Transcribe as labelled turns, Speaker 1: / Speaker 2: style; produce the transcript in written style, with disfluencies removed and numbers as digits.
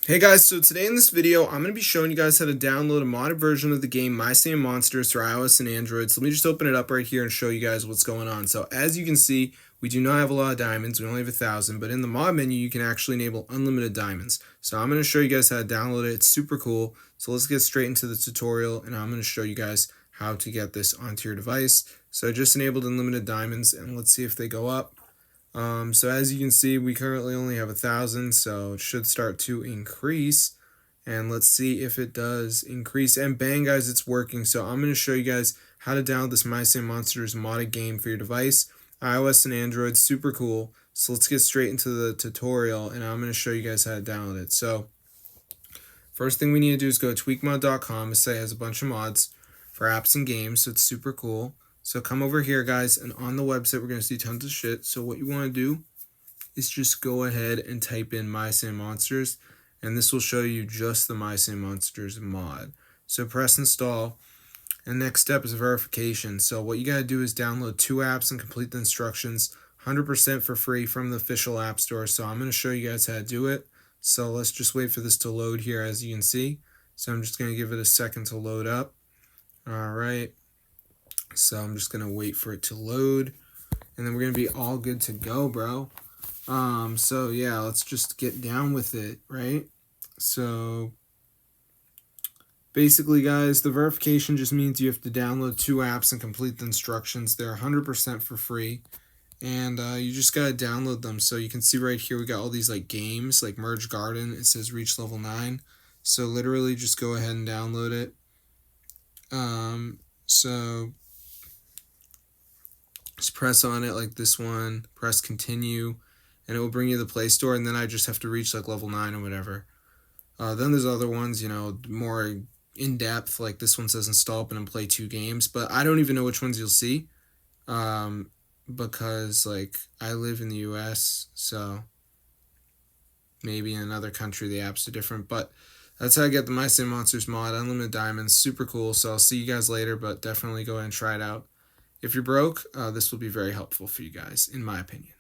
Speaker 1: Hey guys, so today in this video, I'm going to be showing you guys how to download a modded version of the game My Same Monsters for iOS and Android. So let me just open it up right here and show you guys what's going on. So as you can see, we do not have a lot of diamonds. We only have 1,000, but in the mod menu, you can actually enable unlimited diamonds. So I'm going to show you guys how to download it. It's super cool. So let's get straight into the tutorial, and I'm going to show you guys how to get this onto your device. So I just enabled unlimited diamonds, and let's see if they go up. So as you can see, we currently only have 1,000, so it should start to increase. And let's see if it does increase. And bang, guys, it's working. So I'm going to show you guys how to download this My Same Monsters modded game for your device, iOS and Android. Super cool. So let's get straight into the tutorial, and I'm going to show you guys how to download it. So first thing we need to do is go to tweakmod.com. This site has a bunch of mods for apps and games, so it's super cool. So come over here, guys, and on the website, we're going to see tons of shit. So what you want to do is just go ahead and type in My Same Monsters, and this will show you just the My Same Monsters mod. So press install, and next step is verification. So what you got to do is download 2 apps and complete the instructions, 100% for free from the official app store. So I'm going to show you guys how to do it. So let's just wait for this to load here, as you can see. So I'm just going to give it a second to load up. All right. So I'm just going to wait for it to load, and then we're going to be all good to go, bro. So yeah, let's just get down with it, right? So basically, guys, the verification just means you have to download 2 apps and complete the instructions. They're 100% for free, and you just got to download them. So you can see right here, we got all these like games, like Merge Garden. It says reach level 9. So literally just go ahead and download it. So just press on it like this one, press continue, and it will bring you to the Play Store, and then I just have to reach like level 9 or whatever. Then there's other ones, you know, more in-depth, like this one says install up and play 2 games, but I don't even know which ones you'll see, because like I live in the US, so maybe in another country the apps are different, but that's how I get the My Same Monsters mod, unlimited diamonds, super cool. So I'll see you guys later, but definitely go ahead and try it out. If you're broke, this will be very helpful for you guys, in my opinion.